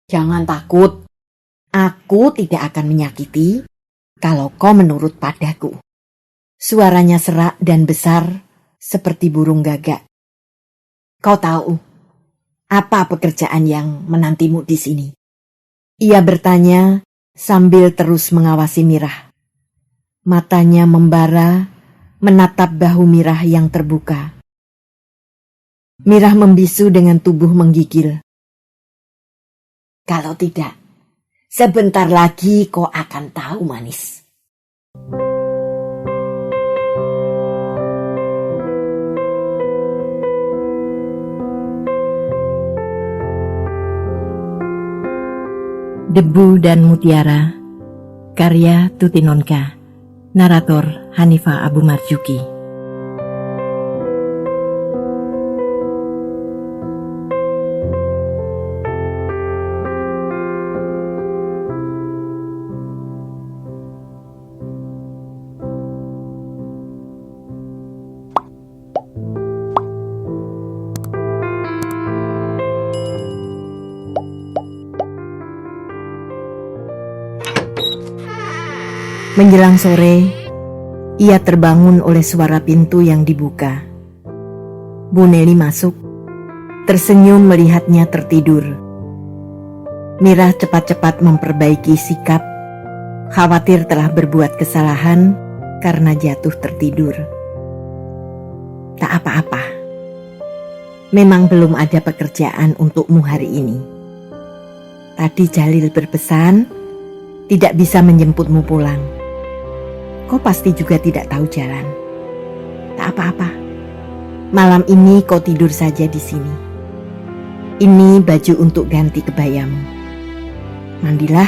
Jangan takut, aku tidak akan menyakiti kalau kau menurut padaku. Suaranya serak dan besar seperti burung gagak. Kau tahu apa pekerjaan yang menantimu di sini? Ia bertanya sambil terus mengawasi Mirah. Matanya membara, menatap bahu Mirah yang terbuka. Mirah membisu dengan tubuh menggigil. Kalau tidak, sebentar lagi kau akan tahu, manis. Debu dan Mutiara, karya Tuti Nonka, narator Hanifah Abu Marzuki. Menjelang sore, ia terbangun oleh suara pintu yang dibuka. Bu Neli masuk, tersenyum melihatnya tertidur. Mirah cepat-cepat memperbaiki sikap, khawatir telah berbuat kesalahan karena jatuh tertidur. Tak apa-apa, memang belum ada pekerjaan untukmu hari ini. Tadi Jalil berpesan tidak bisa menjemputmu pulang. Kau pasti juga tidak tahu jalan. Tak apa-apa. Malam ini kau tidur saja di sini. Ini baju untuk ganti kebayamu. Mandilah.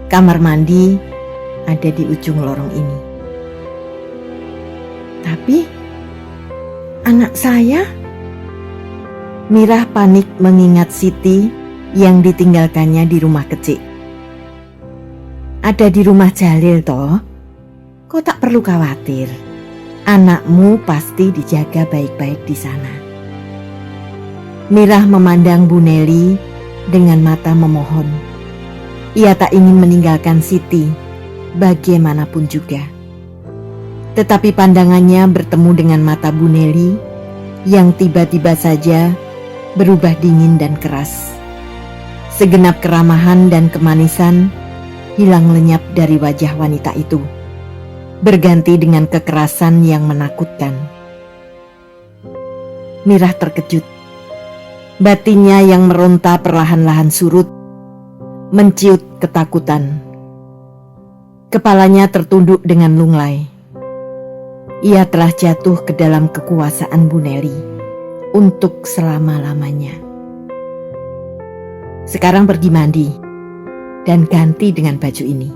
Kamar mandi ada di ujung lorong ini. Tapi anak saya? Mirah panik mengingat Siti yang ditinggalkannya di rumah kecil. Ada di rumah Jalil toh. Kau tak perlu khawatir, anakmu pasti dijaga baik-baik di sana. Mirah memandang Bu Neli dengan mata memohon. Ia tak ingin meninggalkan Siti, bagaimanapun juga. Tetapi pandangannya bertemu dengan mata Bu Neli yang tiba-tiba saja berubah dingin dan keras. Segenap keramahan dan kemanisan hilang lenyap dari wajah wanita itu, berganti dengan kekerasan yang menakutkan. Mirah terkejut. Batinnya yang meronta perlahan-lahan surut, menciut ketakutan. Kepalanya tertunduk dengan lunglai. Ia telah jatuh ke dalam kekuasaan Bu Neli untuk selama-lamanya. Sekarang pergi mandi dan ganti dengan baju ini.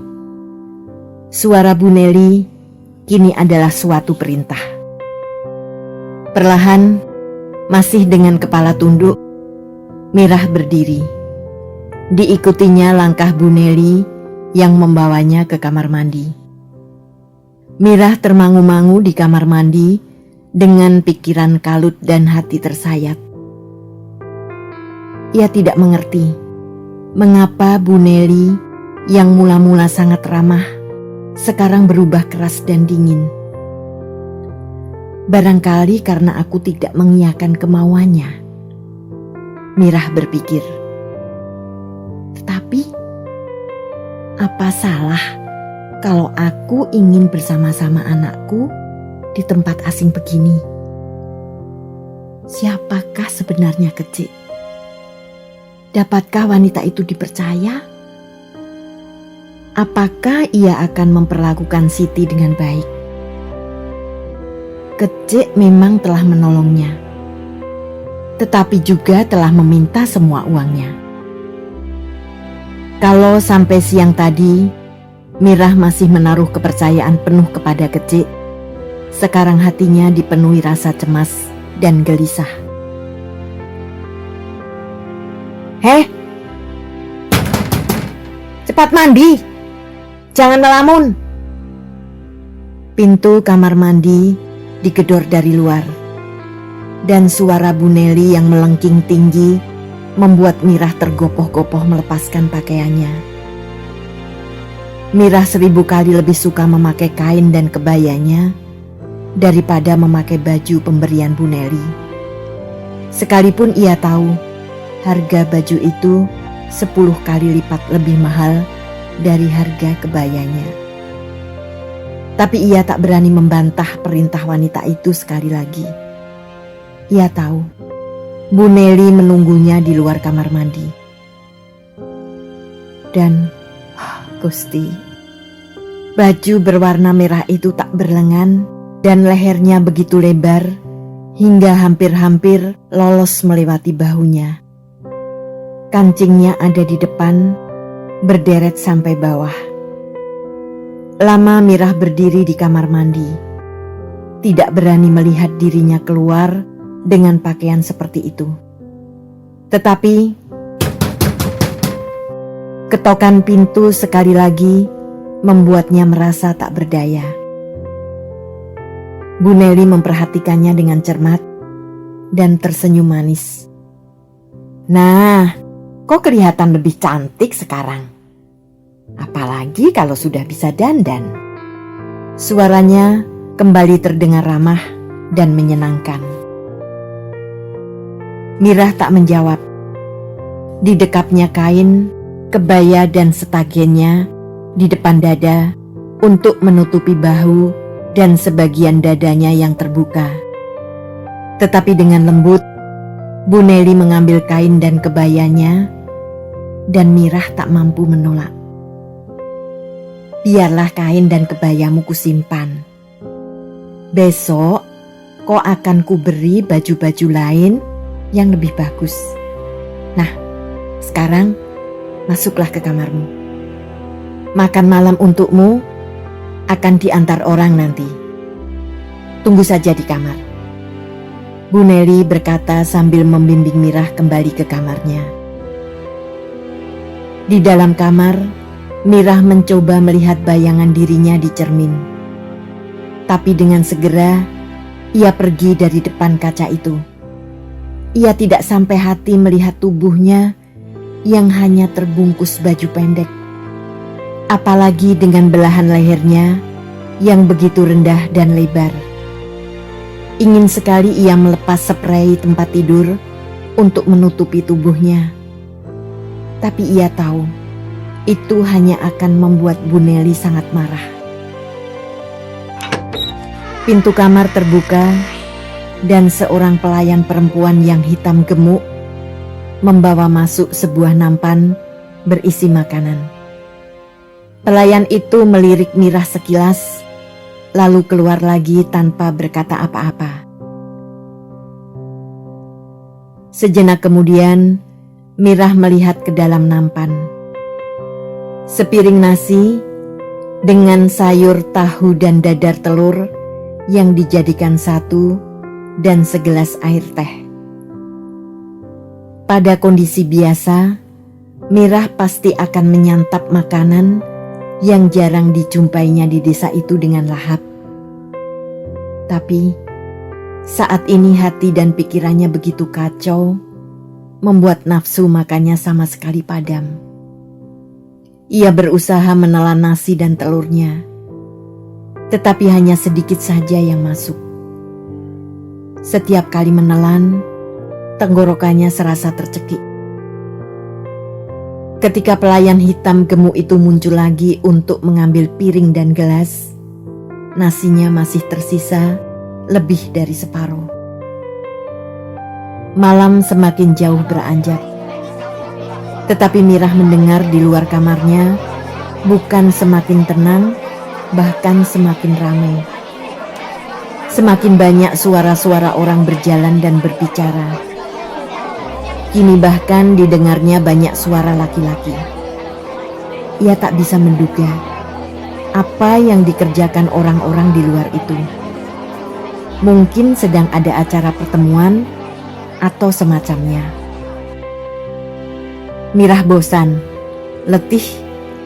Suara Bu Neli kini adalah suatu perintah. Perlahan, masih dengan kepala tunduk, Mirah berdiri. Diikutinya langkah Bu Neli yang membawanya ke kamar mandi. Mirah termangu-mangu di kamar mandi dengan pikiran kalut dan hati tersayat. Ia tidak mengerti mengapa Bu Neli yang mula-mula sangat ramah sekarang berubah keras dan dingin. Barangkali karena aku tidak mengiyakan kemauannya, Mirah berpikir. Tetapi, apa salah kalau aku ingin bersama-sama anakku di tempat asing begini? Siapakah sebenarnya Kecik? Dapatkah wanita itu dipercaya? Apakah ia akan memperlakukan Siti dengan baik? Kecik memang telah menolongnya, tetapi juga telah meminta semua uangnya. Kalau sampai siang tadi, Mirah masih menaruh kepercayaan penuh kepada Kecik, sekarang hatinya dipenuhi rasa cemas dan gelisah. Heh, cepat mandi! Jangan melamun. Pintu kamar mandi digedor dari luar, dan suara Bu Neli yang melengking tinggi membuat Mirah tergopoh-gopoh melepaskan pakaiannya. Mirah 1000 kali lebih suka memakai kain dan kebayanya daripada memakai baju pemberian Bu Neli. Sekalipun ia tahu harga baju itu 10 kali lipat lebih mahal dari harga kebayanya. Tapi ia tak berani membantah perintah wanita itu sekali lagi. Ia tahu Bu Neli menunggunya di luar kamar mandi. Dan, Gusti, baju berwarna merah itu tak berlengan dan lehernya begitu lebar hingga hampir-hampir lolos melewati bahunya. Kancingnya ada di depan, berderet sampai bawah. Lama Mirah berdiri di kamar mandi, tidak berani melihat dirinya keluar dengan pakaian seperti itu. Tetapi ketokan pintu sekali lagi membuatnya merasa tak berdaya. Bu Neli memperhatikannya dengan cermat dan tersenyum manis. "Nah, kok kelihatan lebih cantik sekarang? Apalagi kalau sudah bisa dandan." Suaranya kembali terdengar ramah dan menyenangkan. Mirah tak menjawab. Didekapnya kain, kebaya dan setagennya di depan dada untuk menutupi bahu dan sebagian dadanya yang terbuka. Tetapi dengan lembut, Bu Neli mengambil kain dan kebayanya, dan Mirah tak mampu menolak. "Biarlah kain dan kebayamu kusimpan. Besok kau akan kuberi baju-baju lain yang lebih bagus. Nah, sekarang masuklah ke kamarmu. Makan malam untukmu akan diantar orang nanti. Tunggu saja di kamar." Bu Neli berkata sambil membimbing Mirah kembali ke kamarnya. Di dalam kamar, Mirah mencoba melihat bayangan dirinya di cermin. Tapi dengan segera, ia pergi dari depan kaca itu. Ia tidak sampai hati melihat tubuhnya yang hanya terbungkus baju pendek. Apalagi dengan belahan lehernya yang begitu rendah dan lebar. Ingin sekali ia melepas sprei tempat tidur untuk menutupi tubuhnya. Tapi ia tahu itu hanya akan membuat Bu Neli sangat marah. Pintu kamar terbuka dan seorang pelayan perempuan yang hitam gemuk membawa masuk sebuah nampan berisi makanan. Pelayan itu melirik Mirah sekilas, lalu keluar lagi tanpa berkata apa-apa. Sejenak kemudian, Mirah melihat ke dalam nampan. Sepiring nasi dengan sayur, tahu dan dadar telur yang dijadikan satu dan segelas air teh. Pada kondisi biasa, Mirah pasti akan menyantap makanan yang jarang dijumpainya di desa itu dengan lahap. Tapi saat ini hati dan pikirannya begitu kacau, membuat nafsu makannya sama sekali padam. Ia berusaha menelan nasi dan telurnya, tetapi hanya sedikit saja yang masuk. Setiap kali menelan, tenggorokannya serasa tercekik. Ketika pelayan hitam gemuk itu muncul lagi untuk mengambil piring dan gelas, nasinya masih tersisa lebih dari separuh. Malam semakin jauh beranjak. Tetapi Mirah mendengar di luar kamarnya bukan semakin tenang, bahkan semakin ramai. Semakin banyak suara-suara orang berjalan dan berbicara. Kini bahkan didengarnya banyak suara laki-laki. Ia tak bisa menduga apa yang dikerjakan orang-orang di luar itu. Mungkin sedang ada acara pertemuan atau semacamnya. Mirah bosan, letih,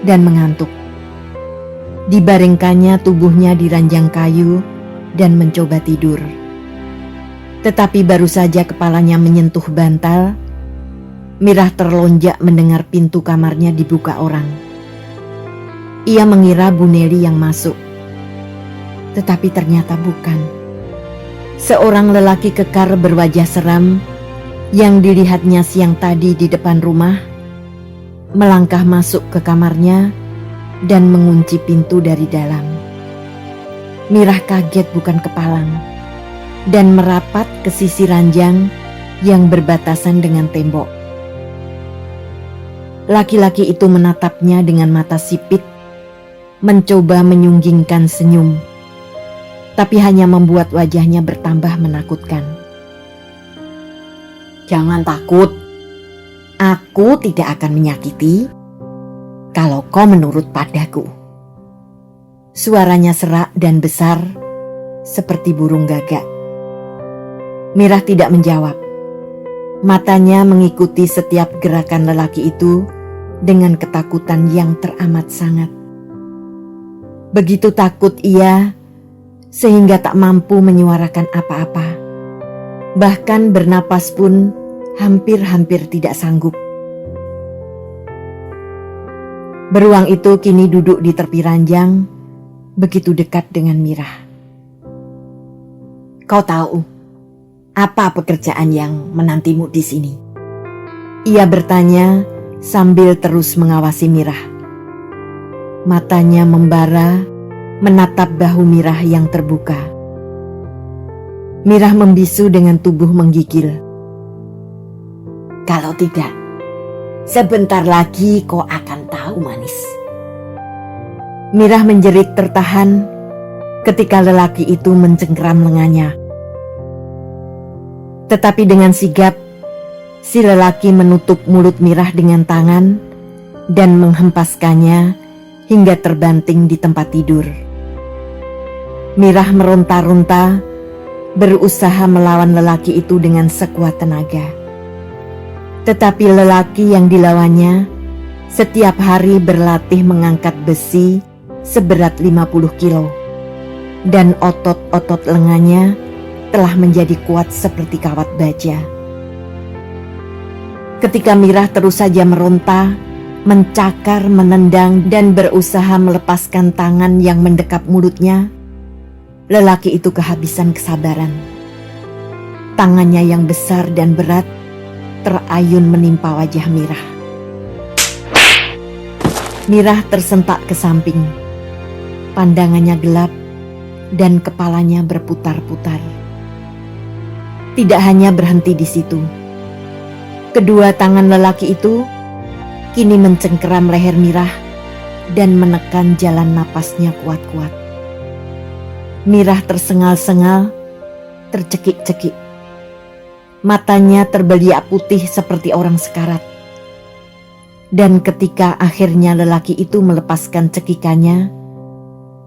dan mengantuk. Dibaringkannya tubuhnya di ranjang kayu dan mencoba tidur. Tetapi baru saja kepalanya menyentuh bantal, Mirah terlonjak mendengar pintu kamarnya dibuka orang. Ia mengira Bu Neli yang masuk. Tetapi ternyata bukan. Seorang lelaki kekar berwajah seram yang dilihatnya siang tadi di depan rumah, melangkah masuk ke kamarnya dan mengunci pintu dari dalam. Mirah kaget bukan kepalang dan merapat ke sisi ranjang yang berbatasan dengan tembok. Laki-laki itu menatapnya dengan mata sipit, mencoba menyunggingkan senyum, tapi hanya membuat wajahnya bertambah menakutkan. "Jangan takut, aku tidak akan menyakiti kalau kau menurut padaku." Suaranya serak dan besar seperti burung gagak. Mirah tidak menjawab. Matanya mengikuti setiap gerakan lelaki itu dengan ketakutan yang teramat sangat. Begitu takut ia sehingga tak mampu menyuarakan apa-apa. Bahkan bernapas pun hampir-hampir tidak sanggup. Beruang itu kini duduk di tepi ranjang, begitu dekat dengan Mirah. "Kau tahu apa pekerjaan yang menantimu di sini?" Ia bertanya sambil terus mengawasi Mirah. Matanya membara menatap bahu Mirah yang terbuka. Mirah membisu dengan tubuh menggigil. "Kalau tidak, sebentar lagi kau akan tahu, manis." Mirah menjerit tertahan ketika lelaki itu mencengkeram lengannya. Tetapi dengan sigap, si lelaki menutup mulut Mirah dengan tangan dan menghempaskannya hingga terbanting di tempat tidur. Mirah meronta-ronta, berusaha melawan lelaki itu dengan sekuat tenaga. Tetapi lelaki yang dilawannya setiap hari berlatih mengangkat besi seberat 50 kilo, dan otot-otot lengannya telah menjadi kuat seperti kawat baja. Ketika Mirah terus saja meronta, mencakar, menendang, dan berusaha melepaskan tangan yang mendekap mulutnya, lelaki itu kehabisan kesabaran. Tangannya yang besar dan berat terayun menimpa wajah Mirah. Mirah tersentak ke samping. Pandangannya gelap dan kepalanya berputar-putar. Tidak hanya berhenti di situ. Kedua tangan lelaki itu kini mencengkeram leher Mirah dan menekan jalan napasnya kuat-kuat. Mirah tersengal-sengal, tercekik-cekik. Matanya terbeliak putih seperti orang sekarat. Dan ketika akhirnya lelaki itu melepaskan cekikannya,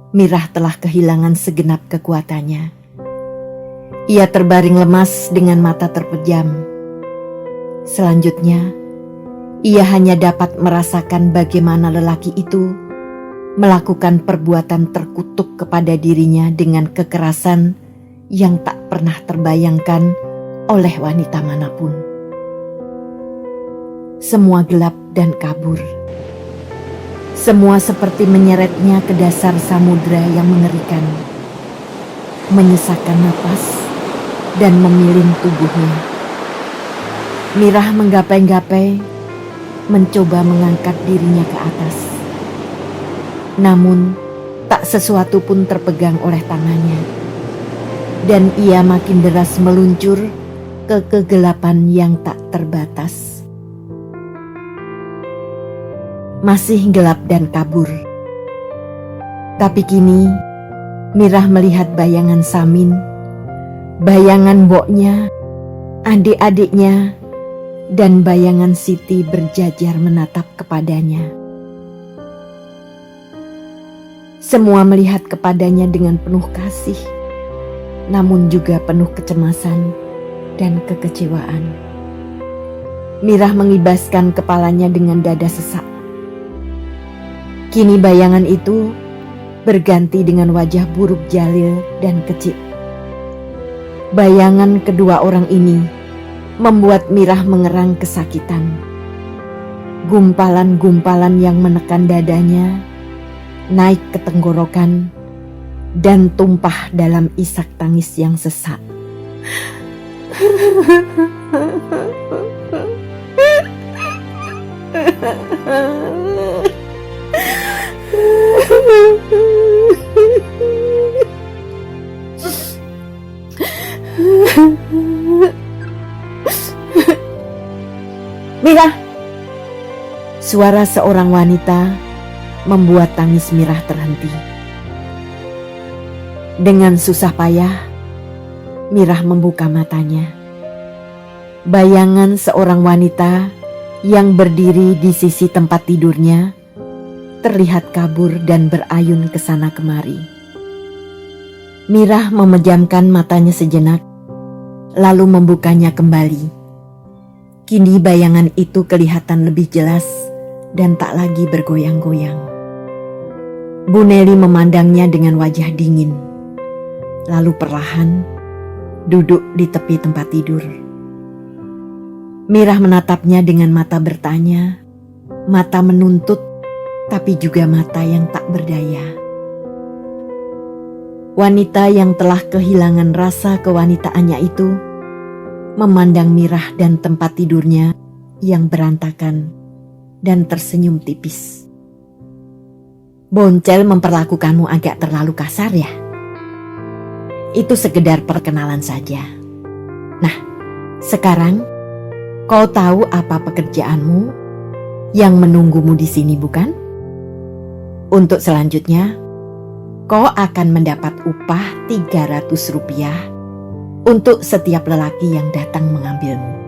Mirah telah kehilangan segenap kekuatannya. Ia terbaring lemas dengan mata terpejam. Selanjutnya, ia hanya dapat merasakan bagaimana lelaki itu melakukan perbuatan terkutuk kepada dirinya dengan kekerasan yang tak pernah terbayangkan oleh wanita manapun. Semua gelap dan kabur. Semua seperti menyeretnya ke dasar samudera yang mengerikan, menyesakkan napas dan memilin tubuhnya. Mirah menggapai-gapai, mencoba mengangkat dirinya ke atas. Namun, tak sesuatu pun terpegang oleh tangannya. Dan ia makin deras meluncur ke kegelapan yang tak terbatas. Masih gelap dan kabur. Tapi kini, Mirah melihat bayangan Samin, bayangan Mboknya, adik-adiknya, dan bayangan Siti berjajar menatap kepadanya. Semua melihat kepadanya dengan penuh kasih, namun juga penuh kecemasan dan kekecewaan. Mirah mengibaskan kepalanya dengan dada sesak. Kini bayangan itu berganti dengan wajah buruk Jalil dan kecil. Bayangan kedua orang ini membuat Mirah mengerang kesakitan. Gumpalan-gumpalan yang menekan dadanya naik ke tenggorokan dan tumpah dalam isak tangis yang sesak. Mirah! Suara seorang wanita membuat tangis Mirah terhenti. Dengan susah payah, Mirah membuka matanya. Bayangan seorang wanita yang berdiri di sisi tempat tidurnya terlihat kabur dan berayun ke sana kemari. Mirah memejamkan matanya sejenak, lalu membukanya kembali. Kini bayangan itu kelihatan lebih jelas dan tak lagi bergoyang-goyang. Bu Neli memandangnya dengan wajah dingin, lalu perlahan duduk di tepi tempat tidur. Mirah menatapnya dengan mata bertanya, mata menuntut, tapi juga mata yang tak berdaya. Wanita yang telah kehilangan rasa kewanitaannya itu memandang Mirah dan tempat tidurnya yang berantakan dan tersenyum tipis. Boncel memperlakukanmu agak terlalu kasar ya? Itu sekedar perkenalan saja. Nah, sekarang kau tahu apa pekerjaanmu yang menunggumu di sini, bukan? Untuk selanjutnya, kau akan mendapat upah 300 rupiah untuk setiap lelaki yang datang mengambilmu.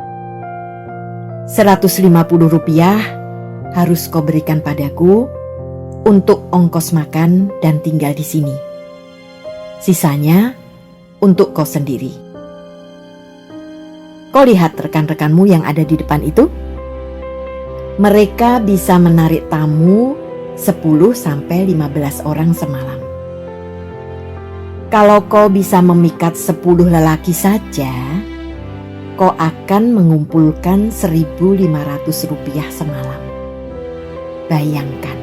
150 rupiah harus kau berikan padaku untuk ongkos makan dan tinggal di sini. Sisanya untuk kau sendiri. Kau lihat rekan-rekanmu yang ada di depan itu? Mereka bisa menarik tamu 10-15 orang semalam. Kalau kau bisa memikat 10 lelaki saja, kau akan mengumpulkan 1.500 rupiah semalam. Bayangkan,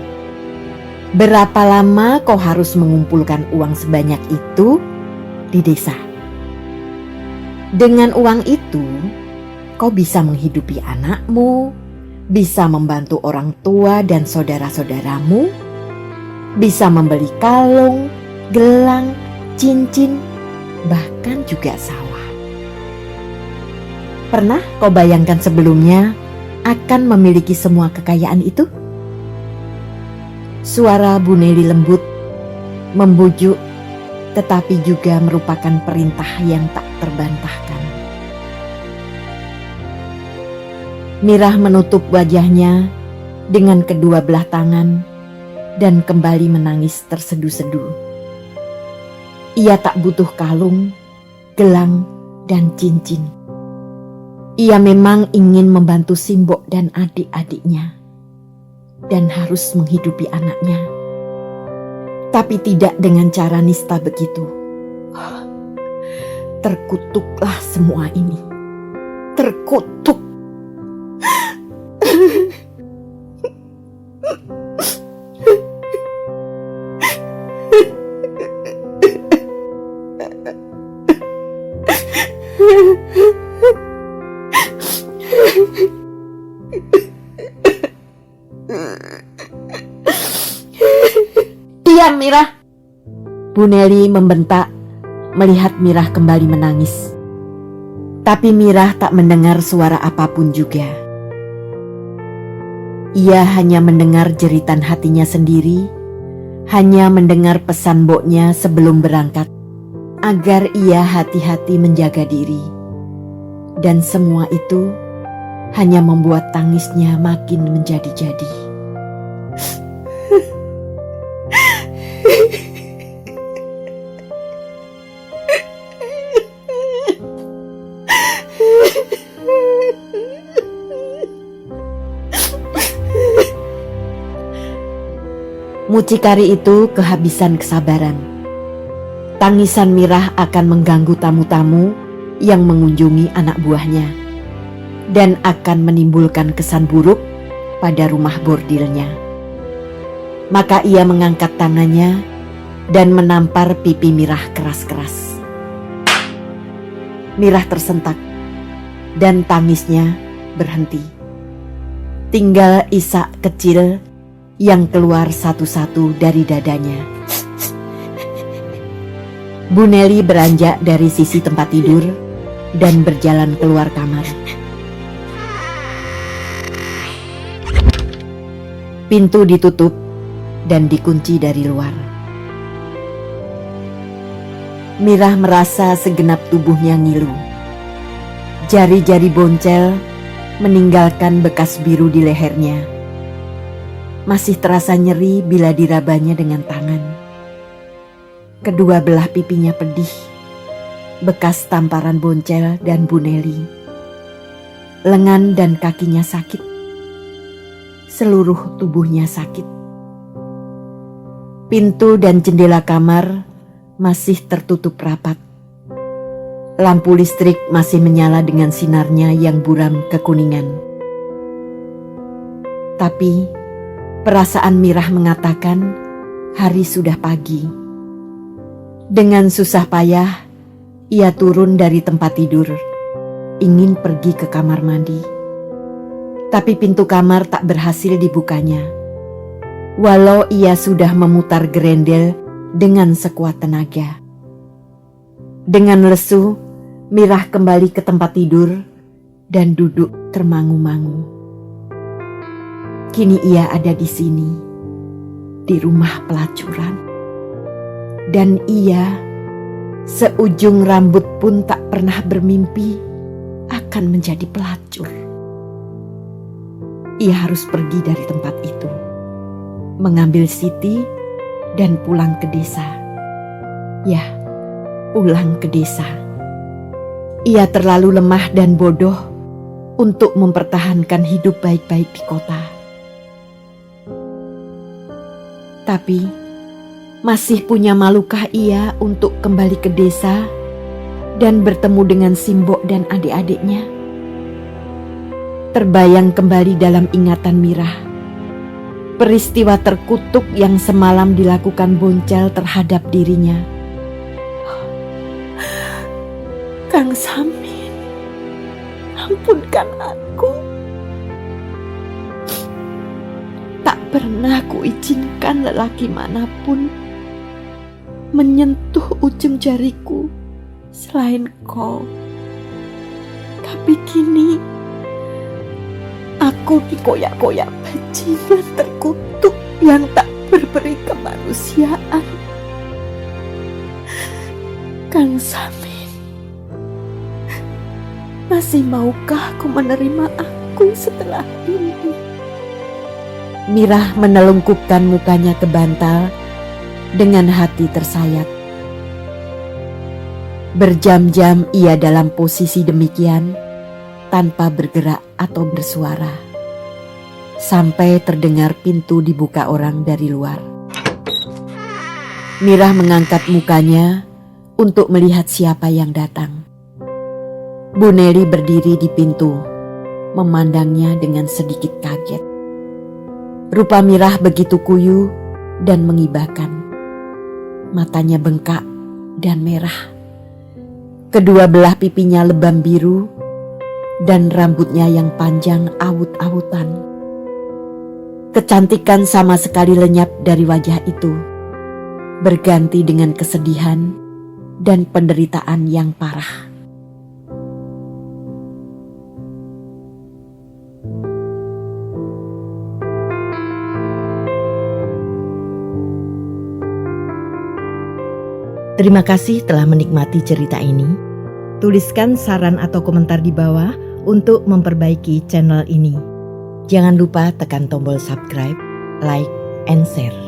berapa lama kau harus mengumpulkan uang sebanyak itu di desa. Dengan uang itu, kau bisa menghidupi anakmu, bisa membantu orang tua dan saudara-saudaramu, bisa membeli kalung, gelang, cincin, bahkan juga sawah. Pernah kau bayangkan sebelumnya akan memiliki semua kekayaan itu? Suara Bu Neli lembut, membujuk, tetapi juga merupakan perintah yang tak terbantahkan. Mirah menutup wajahnya dengan kedua belah tangan dan kembali menangis terseduh-seduh. Ia tak butuh kalung, gelang, dan cincin. Ia memang ingin membantu Simbok dan adik-adiknya dan harus menghidupi anaknya. Tapi tidak dengan cara nista begitu. Terkutuklah semua ini. Terkutuk. Diam, Mirah! Bu Neli membentak melihat Mirah kembali menangis. Tapi Mirah tak mendengar suara apapun juga. Ia hanya mendengar jeritan hatinya sendiri, hanya mendengar pesan mboknya sebelum berangkat, agar ia hati-hati menjaga diri. Dan semua itu hanya membuat tangisnya makin menjadi-jadi. Mucikari itu kehabisan kesabaran. Tangisan Mirah akan mengganggu tamu-tamu yang mengunjungi anak buahnya. dan akan menimbulkan kesan buruk pada rumah bordirnya. Maka ia mengangkat tangannya dan menampar pipi Mirah keras-keras. Mirah tersentak dan tangisnya berhenti. Tinggal isak kecil yang keluar satu-satu dari dadanya. Bu Neli beranjak dari sisi tempat tidur dan berjalan keluar kamar. Pintu ditutup dan dikunci dari luar. Mirah merasa segenap tubuhnya ngilu. Jari-jari boncel meninggalkan bekas biru di lehernya. Masih terasa nyeri bila dirabanya dengan tangan. Kedua belah pipinya pedih, bekas tamparan boncel dan Bu Neli. Lengan dan kakinya sakit. Seluruh tubuhnya sakit. Pintu dan jendela kamar masih tertutup rapat. Lampu listrik masih menyala dengan sinarnya yang buram kekuningan. Tapi perasaan Mirah mengatakan hari sudah pagi. Dengan susah payah, ia turun dari tempat tidur, ingin pergi ke kamar mandi. Tapi pintu kamar tak berhasil dibukanya. Walau ia sudah memutar gerendel dengan sekuat tenaga. Dengan lesu, Mirah kembali ke tempat tidur dan duduk termangu-mangu. Kini ia ada di sini, di rumah pelacuran. Dan ia, seujung rambut pun tak pernah bermimpi akan menjadi pelacur. Ia harus pergi dari tempat itu, mengambil Siti dan pulang ke desa. Ya, pulang ke desa. Ia terlalu lemah dan bodoh untuk mempertahankan hidup baik-baik di kota. Tapi masih punya malukah ia untuk kembali ke desa dan bertemu dengan Simbok dan adik-adiknya? Terbayang kembali dalam ingatan Mirah peristiwa terkutuk yang semalam dilakukan boncel terhadap dirinya. Kang Samin, ampunkan aku. Tak pernah kuizinkan lelaki manapun menyentuh ujung jariku selain kau. Tapi kini aku dikoyak-koyak bajingan terkutuk yang tak berberi kemanusiaan. Kang Samin, masih maukah kau menerima aku setelah ini? Mirah menelungkupkan mukanya ke bantal dengan hati tersayat. Berjam-jam ia dalam posisi demikian tanpa bergerak atau bersuara. Sampai terdengar pintu dibuka orang dari luar. Mirah mengangkat mukanya untuk melihat siapa yang datang. Bu Neli berdiri di pintu, memandangnya dengan sedikit kaget. Rupa Mirah begitu kuyu dan mengibahkan. Matanya bengkak dan merah. Kedua belah pipinya lebam biru dan rambutnya yang panjang awut-awutan. Kecantikan sama sekali lenyap dari wajah itu, berganti dengan kesedihan dan penderitaan yang parah. Terima kasih telah menikmati cerita ini. Tuliskan saran atau komentar di bawah untuk memperbaiki channel ini. Jangan lupa tekan tombol subscribe, like, and share.